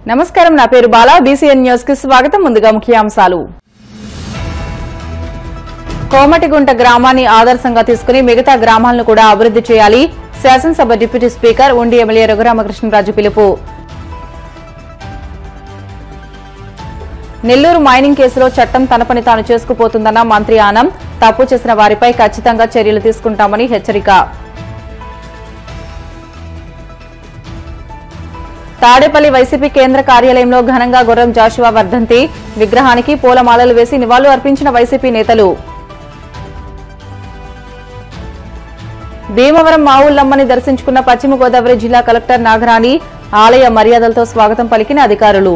నమస్కారం, నా పేరు బాలా. బీసీఎన్ న్యూస్ కి స్వాగతం. ముందుగా ముఖ్యాంశాలు. కోమటిగుంట గ్రామాన్ని ఆదర్శంగా తీసుకుని మిగతా గ్రామాలను కూడా అభివృద్ధి చేయాలి. శాసనసభ డిప్యూటీ స్పీకర్ ఉండి ఎమ్మెల్యే రఘురామకృష్ణరాజు పిలుపు. నెల్లూరు మైనింగ్ కేసులో చట్టం తన పని తాను చేసుకుపోతుందన్న మంత్రి ఆనం. తప్పు చేసిన వారిపై ఖచ్చితంగా చర్యలు తీసుకుంటామని హెచ్చరిక. తాడేపల్లి వైసీపీ కేంద్ర కార్యాలయంలో ఘనంగా గుర్రం జాషువా వర్ధంతి. విగ్రహానికి పూలమాలలు వేసి నివాళులు అర్పించిన వైసీపీ నేతలు. భీమవరం మావుళ్లమ్మని దర్శించుకున్న పశ్చిమ గోదావరి జిల్లా కలెక్టర్ నాగరాణి. ఆలయ మర్యాదలతో స్వాగతం పలికిన అధికారులు.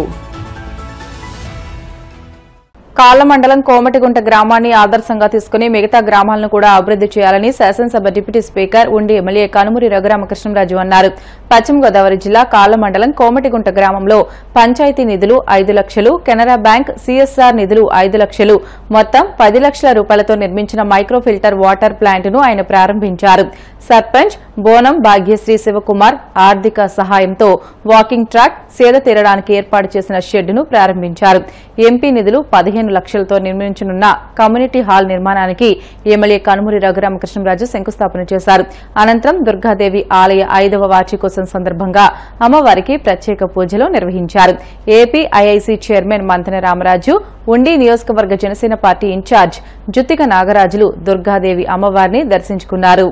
కాళ్ల మండలం కోమటిగుంట గ్రామాన్ని ఆదర్శంగా తీసుకుని మిగతా గ్రామాలను కూడా అభివృద్ధి చేయాలని శాసనసభ డిప్యూటీ స్పీకర్ ఉండి ఎమ్మెల్యే కనుమూరి రఘురామకృష్ణరాజు అన్నారు. పశ్చిమ గోదావరి జిల్లా కాళ్ల మండలం కోమటిగుంట గ్రామంలో పంచాయతీ నిధులు 5 లక్షలు, కెనరా బ్యాంక్ సీఎస్ఆర్ నిధులు 5 లక్షలు, మొత్తం 10 లక్షల రూపాయలతో నిర్మించిన మైక్రో ఫిల్టర్ వాటర్ ప్లాంట్ ను ఆయన ప్రారంభించారు. సర్పంచ్ బోనం భాగ్యశ్రీ శివకుమార్ ఆర్థిక సహాయంతో వాకింగ్ ట్రాక్, సేద తీరడానికి ఏర్పాటు చేసిన షెడ్ ను ప్రారంభించారు. ఎంపీ నిధులు 15 లక్షలతో నిర్మించనున్న కమ్యూనిటీ హాల్ నిర్మాణానికి ఎమ్మెల్యే కనుమూరి రఘురామకృష్ణరాజు శంకుస్థాపన చేశారు. అనంతరం దుర్గాదేవి ఆలయ 5వ వార్షికోత్సవం సందర్భంగా అమ్మవారికి ప్రత్యేక పూజలు నిర్వహించారు. AP IIC chairman Mantena Ramaraju, Undi నియోజకవర్గ జనసేన పార్టీ ఇన్ఛార్జ్ జుత్తిక నాగరాజులు దుర్గాదేవి అమ్మవారిని దర్శించుకున్నారు.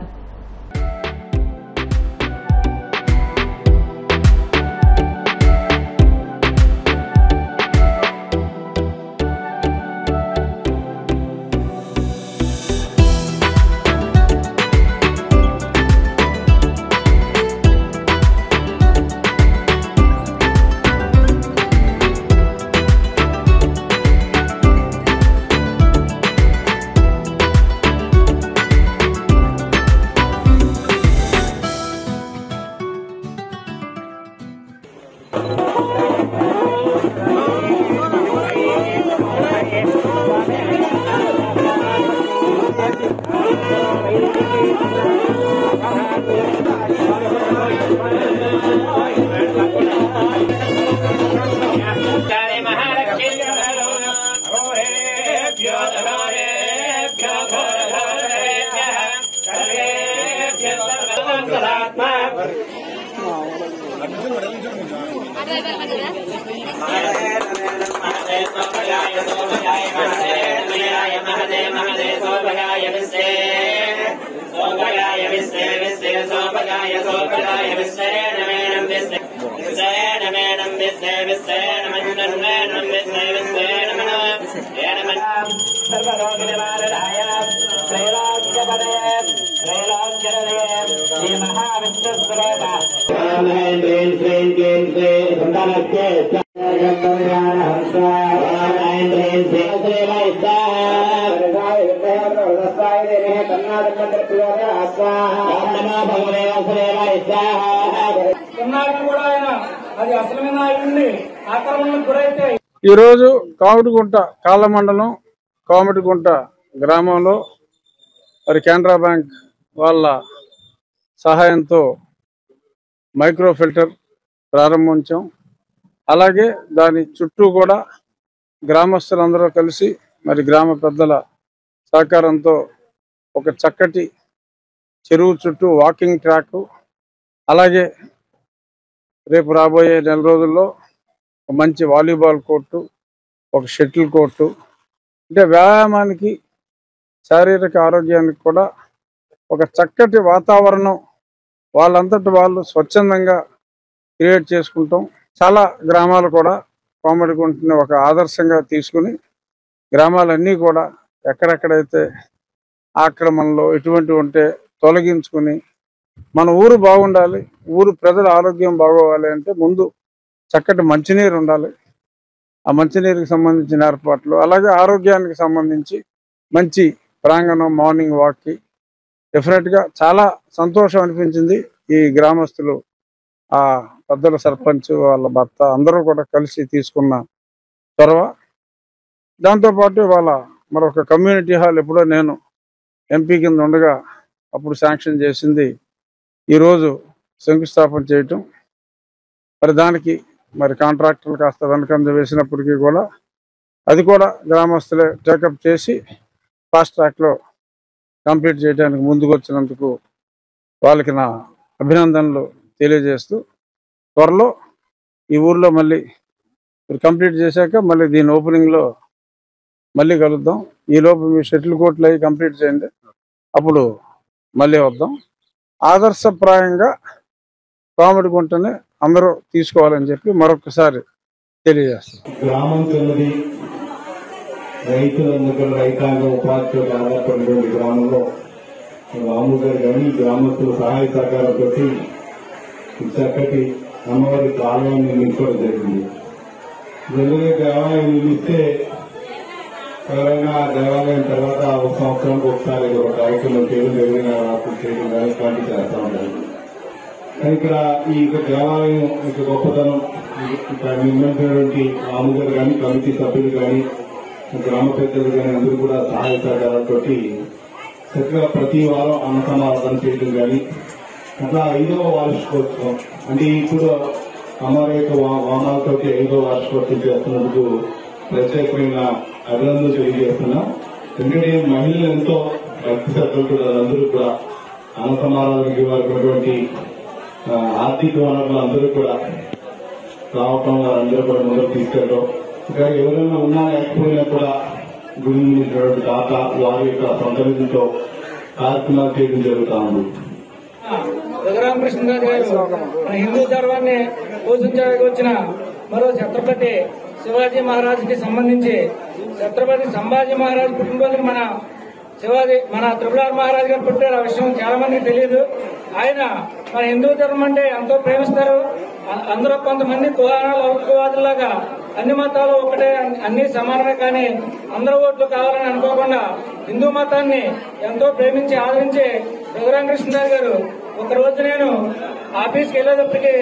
ఈరోజు కోమటిగుంట కాళ్ల మండలం కోమటిగుంట గ్రామంలో మరి కెనరా బ్యాంక్ వాళ్ళ సహాయంతో మైక్రో ఫిల్టర్ ప్రారంభించాం. అలాగే దాని చుట్టూ కూడా గ్రామస్తులందరూ కలిసి మరి గ్రామ పెద్దల సహకారంతో ఒక చక్కటి చెరువు చుట్టూ వాకింగ్ ట్రాక్, అలాగే రేపు రాబోయే నెల రోజుల్లో ఒక మంచి వాలీబాల్ కోర్టు, ఒక షటిల్ కోర్టు, అంటే వ్యాయామానికి శారీరక ఆరోగ్యానికి కూడా ఒక చక్కటి వాతావరణం వాళ్ళంతటి వాళ్ళు స్వచ్ఛందంగా క్రియేట్ చేసుకుంటాం. చాలా గ్రామాలు కూడా కోమటిగుంటని ఒక ఆదర్శంగా తీసుకుని గ్రామాలన్నీ కూడా ఎక్కడెక్కడైతే ఆక్రమణలో ఎటువంటి ఉంటే తొలగించుకుని మన ఊరు బాగుండాలి, ఊరు ప్రజల ఆరోగ్యం బాగోవాలి అంటే ముందు చక్కటి మంచినీరు ఉండాలి. ఆ మంచినీరుకి సంబంధించిన ఏర్పాట్లు, అలాగే ఆరోగ్యానికి సంబంధించి మంచి ప్రాంగణం, మార్నింగ్ వాక్కి డెఫినెట్గా చాలా సంతోషం అనిపించింది. ఈ గ్రామస్తులు ఆ పెద్దల సర్పంచ్ వాళ్ళ భర్త అందరూ కూడా కలిసి తీసుకున్న చొరవ. దాంతోపాటు వాళ్ళ మరొక కమ్యూనిటీ హాల్ ఎప్పుడో నేను ఎంపీ కింద ఉండగా అప్పుడు శాంక్షన్ చేసింది ఈరోజు శంకుస్థాపన చేయటం. మరి దానికి మరి కాంట్రాక్టర్లు కాస్త వెనకంజ వేసినప్పటికీ కూడా అది కూడా గ్రామస్తులే టేకప్ చేసి ఫాస్ట్ ట్రాక్లో కంప్లీట్ చేయడానికి ముందుకు వచ్చినందుకు వాళ్ళకి నా అభినందనలు తెలియజేస్తూ త్వరలో ఈ ఊర్లో మళ్ళీ కంప్లీట్ చేశాక మళ్ళీ దీని ఓపెనింగ్లో మళ్ళీ కలుద్దాం. ఈలోపు మీ షటిల్ కోర్టులు అవి కంప్లీట్ చేయండి, అప్పుడు మళ్ళీ వద్దాం. ఆదర్శప్రాయంగా కోమటిగుంటని అందరూ తీసుకోవాలని చెప్పి మరొకసారి తెలియజేస్తాం. గ్రామంతులది రైతులందరూ రైతాంగం ఉపాధితో ఆధారపడినటువంటి గ్రామంలో రాము గారు కానీ గ్రామస్తుల సహాయ సహకారంతో చక్కటి అమ్మవారి ఆలయాన్ని నిర్మించుకోవడం జరిగింది. జనరల్గా దేవాలయం నిర్మిస్తే ఎవరైనా దేవాలయం తర్వాత ఒక సంవత్సరానికి ఒకసారి ఒక కార్యక్రమం చేయడం ఎవరైనా రాత్రి చేయడం కానీ ఇట్లాంటివి చేస్తూ ఉంటారు. కానీ ఇక్కడ ఈ దేవాలయం యొక్క గొప్పతనం ఇక్కడ నిర్మించినటువంటి రాము గారు కానీ కమిటీ సభ్యులు కానీ గ్రామ పెద్దలు కానీ అందరూ కూడా సహాయ సహకారాలతో చక్కగా ప్రతి వారం అన్న సమాధానం చేయడం కానీ అట్లా 5వ వార్షికోత్సవం అంటే ఇప్పుడు అమ్మవారి యొక్క వాహనాలతో 5వ వార్షికోత్సవం చేస్తున్నందుకు ప్రత్యేకమైన అభినందనలు తెలియజేస్తున్నాం. ఎందుకంటే మహిళలు ఎంతో భక్తి శ్రద్ధలతో అందరూ కూడా అన్న సమాధానానికి వారికి ఆర్థిక వనరులు అందరూ కూడా రావటం వారందరూ కూడా ముందుకు తీసుకెళ్ళడం ఇంకా ఎవరైనా ఉన్నా లేకపోయినా కూడా గురి నుంచినటువంటి దాత వారి యొక్క సొంత నిధులతో కార్యక్రమాలు చేయడం జరుగుతా ఉంది. రఘురామకృష్ణ గారు మన హిందూ ధర్మాన్ని పోషించడానికి వచ్చిన మరో ఛత్రపతి శివాజీ మహారాజుకి సంబంధించి ఛత్రపతి సంభాజీ మహారాజు పుట్టినరోజుకి మన త్రిపురార్ మహారాజు గారు పుట్టారు. ఆ విషయం చాలా మందికి తెలియదు. ఆయన మన హిందూ ధర్మం అంటే ఎంతో ప్రేమిస్తారు. అందరూ కొంతమంది లౌకికవాదులాగా అన్ని మతాలు ఒకటే, అన్ని సమానమే, కానీ అందరూ ఓట్లు కావాలని అనుకోకుండా హిందూ మతాన్ని ఎంతో ప్రేమించి ఆదరించి రఘురామకృష్ణ గారు ఒక రోజు నేను ఆఫీస్కి వెళ్ళేటప్పటికి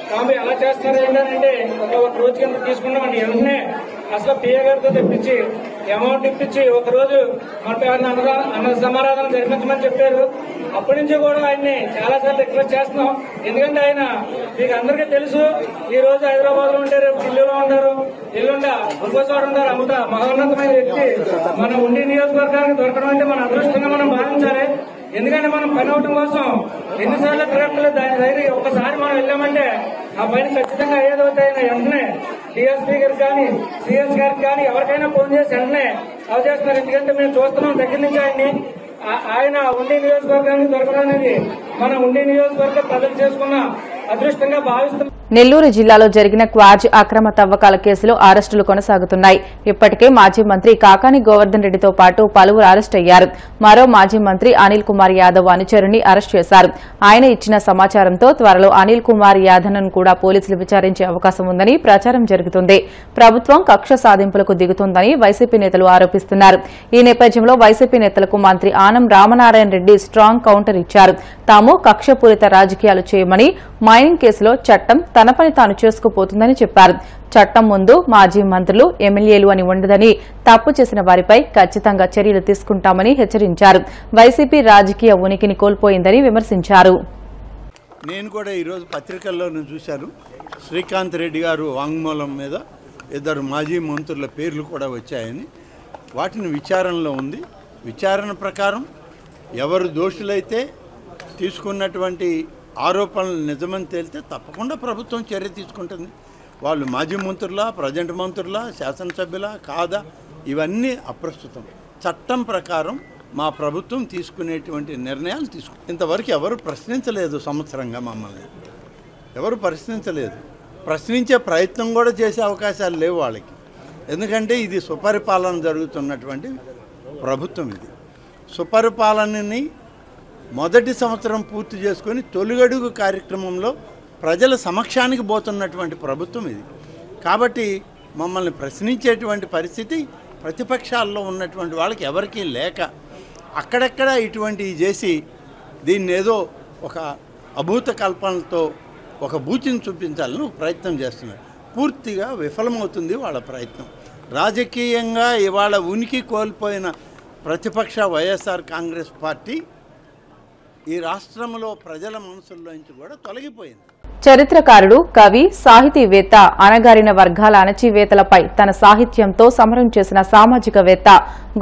స్వామి ఎలా చేస్తున్నారు ఏంటంటే ఒక రోజు కింద తీసుకున్నామండి. వెంటనే అసలు పిఏ గారితో తెప్పించి అమౌంట్ ఇప్పించి ఒక రోజు మన అన్న సమారాధన జరిపించమని చెప్పారు. అప్పటి నుంచి కూడా ఆయన్ని చాలా సార్లు రిక్వెస్ట్ చేస్తున్నాం. ఎందుకంటే ఆయన మీకు అందరికీ తెలుసు, ఈ రోజు హైదరాబాద్ లో ఉంటారు, రేపు ఢిల్లీలో ఉంటారు, ఎల్లుండ ఇంకోసారి ఉంటారు. అంత మహోన్నతమైన వ్యక్తి మన ఉండి నియోజకవర్గానికి దొరకడం అంటే మన అదృష్టంగా మనం భావించాలి. ఎందుకంటే మనం పని అవటం కోసం ఎన్నిసార్లు ట్రాక్టర్లు దాని దగ్గర ఒకసారి మనం వెళ్ళామంటే ఆ పని ఖచ్చితంగా అయ్యేదవుతాయి. వెంటనే డిఎస్పీ గారికి కానీ సిఎస్ గారికి కానీ ఎవరికైనా ఫోన్ చేసి వెంటనే అవి చేస్తున్నారు. ఎందుకంటే మేము చూస్తున్నాం దగ్గర నుంచి ఆయన ఉండి నియోజకవర్గానికి దొరకడం అనేది మన ఉండి నియోజకవర్గ ప్రజలు చేసుకున్న అదృష్టంగా భావిస్తున్నాం. నెల్లూరు జిల్లాలో జరిగిన క్వాజ్ అక్రమ తవ్వకాల కేసులో అరెస్టులు కొనసాగుతున్నాయి. ఇప్పటికే మాజీ మంత్రి కాకాని గోవర్ధన్ రెడ్డితో పాటు పలువురు అరెస్ట్ అయ్యారు. మరో మాజీ మంత్రి అనిల్ కుమార్ యాదవ్ అనుచరుని అరెస్ట్ చేశారు. ఆయన ఇచ్చిన సమాచారంతో త్వరలో అనిల్ కుమార్ యాదవ్ను కూడా పోలీసులు విచారించే అవకాశం ఉందని ప్రచారం జరుగుతుంది. ప్రభుత్వం కక్ష సాధింపులకు దిగుతుందని వైసీపీ నేతలు ఆరోపిస్తున్నారు. ఈ నేపథ్యంలో వైసీపీ నేతలకు మంత్రి ఆనం రామనారాయణ రెడ్డి స్ట్రాంగ్ కౌంటర్ ఇచ్చారు. తాము కక్షపూరిత రాజకీయాలు చేయమని, మైనింగ్ కేసులో చట్టం తన పని తాను చేసుకుపోతుందని చెప్పారు. చట్టం ముందు మాజీ మంత్రులు, ఎమ్మెల్యేలు అని ఉండదని, తప్పు చేసిన వారిపై ఖచ్చితంగా చర్యలు తీసుకుంటామని హెచ్చరించారు. వైసీపీ రాజకీయ ఉనికిని కోల్పోయిందని విమర్శించారు. నేను కూడా ఈరోజు పత్రికల్లో చూశాను, శ్రీకాంత్ రెడ్డి గారు వాంగ్మూలం మీద 2 మాజీ మంత్రుల పేర్లు కూడా వచ్చాయని. వాటిని విచారణలో ఉంది. విచారణ ప్రకారం ఎవరు దోషులైతే తీసుకున్నటువంటి ఆరోపణలు నిజమని తేలితే తప్పకుండా ప్రభుత్వం చర్య తీసుకుంటుంది. వాళ్ళు మాజీ మంత్రులా, ప్రజెంట్ మంత్రులా, శాసనసభ్యులా కాదా, ఇవన్నీ అప్రస్తుతం. చట్టం ప్రకారం మా ప్రభుత్వం తీసుకునేటువంటి నిర్ణయాలు ఇంతవరకు ఎవరు ప్రశ్నించలేదు. సంవత్సరంగా మమ్మల్ని ఎవరు ప్రశ్నించలేదు. ప్రశ్నించే ప్రయత్నం కూడా చేసే అవకాశాలు లేవు వాళ్ళకి. ఎందుకంటే ఇది సుపరిపాలన జరుగుతున్నటువంటి ప్రభుత్వం. ఇది సుపరిపాలనని మొదటి సంవత్సరం పూర్తి చేసుకొని తొలిగడుగు కార్యక్రమంలో ప్రజల సమక్షానికి పోతున్నటువంటి ప్రభుత్వం ఇది. కాబట్టి మమ్మల్ని ప్రశ్నించేటువంటి పరిస్థితి ప్రతిపక్షాల్లో ఉన్నటువంటి వాళ్ళకి ఎవరికీ లేక అక్కడక్కడ ఇటువంటివి చేసి దీన్ని ఏదో ఒక అభూత కల్పనలతో ఒక బూచిని చూపించాలని ప్రయత్నం చేస్తున్నారు. పూర్తిగా విఫలమవుతుంది వాళ్ళ ప్రయత్నం. రాజకీయంగా ఇవాళ ఉనికి కోల్పోయిన ప్రతిపక్ష వైఎస్ఆర్ కాంగ్రెస్ పార్టీ ఈ రాష్ట్రంలో ప్రజల మనసుల్లోంచి కూడా తొలగిపోయింది. చరిత్రకారుడు, కవి, సాహితీవేత్త, అణగారిన వర్గాల అణచివేతలపై తన సాహిత్యంతో సమరం చేసిన సామాజికవేత్త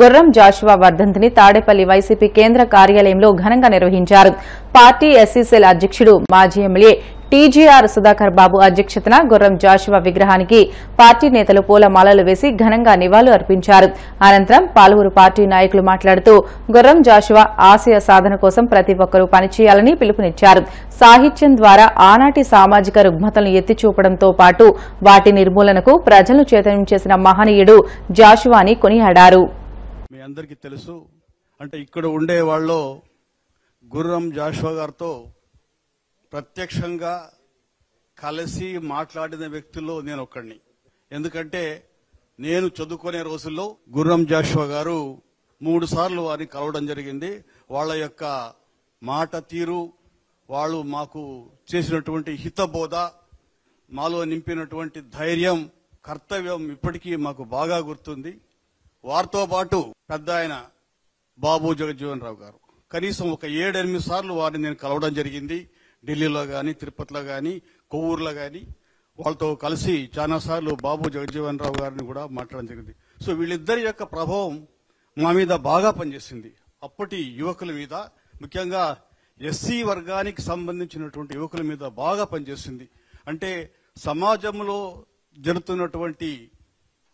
గుర్రం జాషువా వర్ధంతిని తాడేపల్లి వైసీపీ కేంద్ర కార్యాలయంలో ఘనంగా నిర్వహించారు. పార్టీ ఎస్సీ సెల్ అధ్యక్షుడు, మాజీ ఎమ్మెల్యే టీజీఆర్ సుధాకర్ బాబు అధ్యక్షతన గుర్రం జాషువా విగ్రహానికి పార్టీ నేతలు పూలమాలలు వేసి ఘనంగా నివాళులు అర్పించారు. అనంతరం పలువురు పార్టీ నాయకులు మాట్లాడుతూ గుర్రం జాషువా ఆశయ సాధన కోసం ప్రతి ఒక్కరూ పనిచేయాలని పిలుపునిచ్చారు. సాహిత్యం ద్వారా ఆనాటి సామాజిక రుగ్మతలను ఎత్తిచూపడంతో పాటు వాటి నిర్మూలనకు ప్రజలను చైతన్యం చేసిన మహనీయుడు జాషువాని కొనియాడారు. మీ అందరికీ తెలుసు, అంటే ఇక్కడ ఉండే వాళ్ళు గుర్రం జాషువా గారితో ప్రత్యక్షంగా కలిసి మాట్లాడిన వ్యక్తుల్లో నేను ఒక్కడిని. ఎందుకంటే నేను చదువుకునే రోజుల్లో గుర్రం జాషువా గారు 3 సార్లు వారిని కలవడం జరిగింది. వాళ్ళ యొక్క మాట తీరు, వాళ్ళు మాకు చేసినటువంటి హితబోధ, మాలో నింపినటువంటి ధైర్యం, కర్తవ్యం ఇప్పటికీ మాకు బాగా గుర్తుంది. వారితో పాటు పెద్ద ఆయన బాబు జగజ్జీవన్ రావు గారు కనీసం ఒక 7-8 సార్లు వారిని నేను కలవడం జరిగింది. ఢిల్లీలో గాని, తిరుపతిలో గాని, కొవ్వూరులో గాని వాళ్ళతో కలిసి చాలా సార్లు బాబు జగజ్జీవన్ రావు గారిని కూడా మాట్లాడడం జరిగింది. సో వీళ్ళిద్దరి యొక్క ప్రభావం మా మీద బాగా పనిచేసింది. అప్పటి యువకుల మీద, ముఖ్యంగా ఎస్సీ వర్గానికి సంబంధించినటువంటి యువకుల మీద బాగా పనిచేసింది. అంటే సమాజంలో జరుగుతున్నటువంటి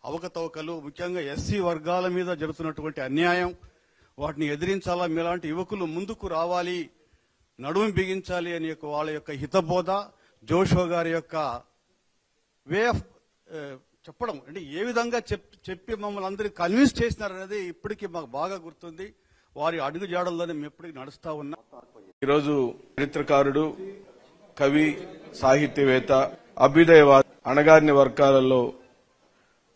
అవకతవకలు, ముఖ్యంగా ఎస్సీ వర్గాల మీద జరుగుతున్నటువంటి అన్యాయం, వాటిని ఎదిరించాలా, మీలాంటి యువకులు ముందుకు రావాలి, నడుము బిగించాలి అనే వాళ్ళ యొక్క హితబోధ, జోషువా గారి యొక్క వే ఆఫ్ చెప్పడం, అంటే ఏ విధంగా చెప్పి మమ్మల్ని అందరినీ కన్విన్స్ చేసినారనేది ఇప్పటికీ మాకు బాగా గుర్తుంది. వారి అడుగు జాడల్లోనే మేము ఎప్పటికీ నడుస్తా ఉన్నాం. ఈరోజు చరిత్రకారుడు, కవి, సాహిత్యవేత్త, అభ్యుదయవాద, అణగారిన వర్గాలలో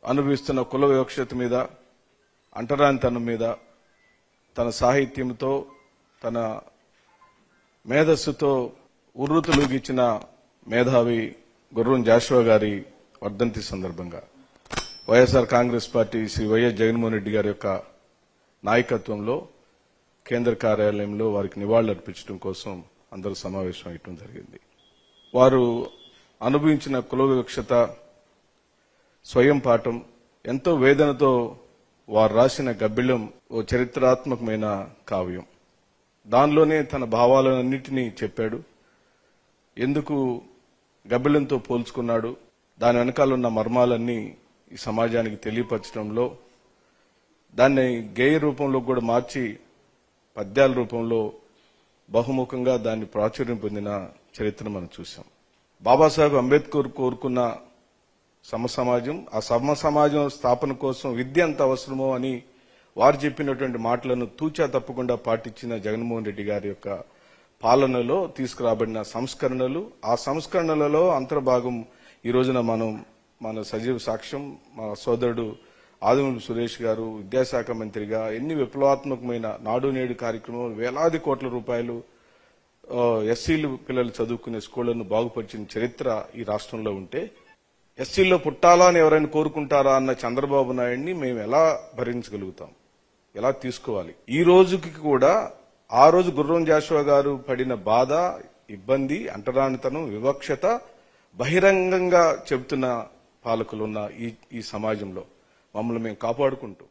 అనుభవిస్తున్న కుల వివక్షత మీద, అంటరానితనం మీద తన సాహిత్యంతో, తన మేధస్సుతో ఉర్రూతలూగించిన మేధావి గుర్రం జాషువా గారి వర్ధంతి సందర్భంగా వైఎస్ఆర్ కాంగ్రెస్ పార్టీ శ్రీ వైఎస్ జగన్మోహన్ రెడ్డి గారి యొక్క నాయకత్వంలో కేంద్ర కార్యాలయంలో వారికి నివాళులు అర్పించడం కోసం అందరూ సమావేశం అయ్యడం జరిగింది. వారు అనుభవించిన కుల వివక్షత, స్వయం పాఠం, ఎంతో వేదనతో వారు రాసిన గబ్బిళం ఓ చరిత్రాత్మకమైన కావ్యం. దానిలోనే తన భావాలన్నింటినీ చెప్పాడు. ఎందుకు గబ్బిళంతో పోల్చుకున్నాడు, దాని వెనకాల ఉన్న మర్మాలన్నీ ఈ సమాజానికి తెలియపరచడంలో, దాన్ని గేయ రూపంలో కూడా మార్చి పద్యాల రూపంలో బహుముఖంగా దాన్ని ప్రాచుర్యం పొందిన చరిత్ర మనం చూసాం. బాబాసాహెబ్ అంబేద్కర్ కోరుకున్న సమసమాజం, ఆ సమసమాజం స్థాపన కోసం విద్య ఎంత అవసరమో అని వారు చెప్పినటువంటి మాటలను తూచా తప్పకుండా పాటించిన జగన్మోహన్ రెడ్డి గారి యొక్క పాలనలో తీసుకురాబడిన సంస్కరణలు, ఆ సంస్కరణలలో అంతర్భాగం ఈ రోజున మన సజీవ సాక్ష్యం. మా సోదరుడు ఆదిమూలపు సురేష్ గారు విద్యాశాఖ మంత్రిగా ఎన్ని విప్లవాత్మకమైన నాడు నేడు కార్యక్రమం, వేలాది కోట్ల రూపాయలు ఎస్సీలు పిల్లలు చదువుకునే స్కూళ్లను బాగుపరిచిన చరిత్ర ఈ రాష్ట్రంలో ఉంటే, ఎస్సీల్లో పుట్టాలా అని ఎవరైనా కోరుకుంటారా అన్న చంద్రబాబు నాయుడిని మేము ఎలా భరించగలుగుతాం, ఎలా తీసుకోవాలి? ఈ రోజుకి కూడా ఆ రోజు గుర్రం జాషువా గారు పడిన బాధ, ఇబ్బంది, అంటరానితనం, వివక్షత బహిరంగంగా చెబుతున్న పాలకులు ఉన్న ఈ సమాజంలో మమ్మల్ని మేము కాపాడుకుంటూ,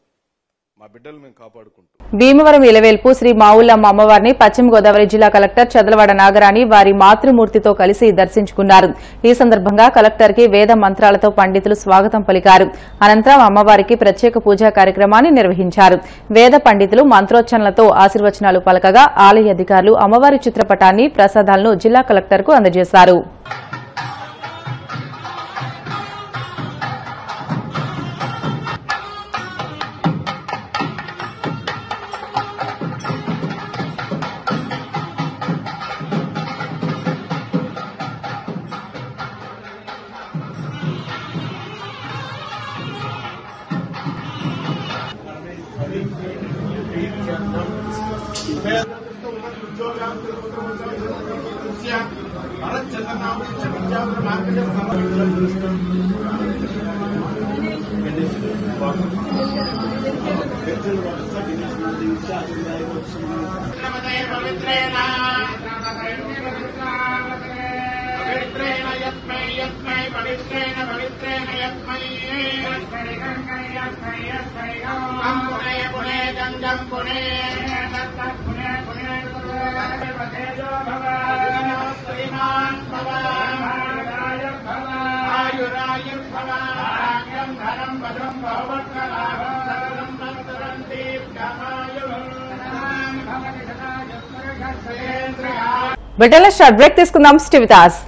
మా బిడ్డలు మేము కాపాడుకుంటూ. భీమవరం ఇలవేల్పు శ్రీ మావుల్లమ్మ అమ్మవారిని పశ్చిమ గోదావరి జిల్లా కలెక్టర్ చదలవాడ నాగరాణి వారి మాతృమూర్తితో కలిసి దర్శించుకున్నారు. ఈ సందర్భంగా కలెక్టర్ కి వేద మంత్రాలతో పండితులు స్వాగతం పలికారు. అనంతరం అమ్మవారికి ప్రత్యేక పూజా కార్యక్రమాన్ని నిర్వహించారు. వేద పండితులు మంత్రోచ్చరణలతో ఆశీర్వచనాలు పలకగా ఆలయ అధికారులు అమ్మవారి చిత్రపటాన్ని, ప్రసాదాలను జిల్లా కలెక్టర్ కు అందజేశారు. పవిత్రేణ బ్రిటన్లో షార్ట్ బ్రేక్ తీసుకుందాం. స్టివితాస్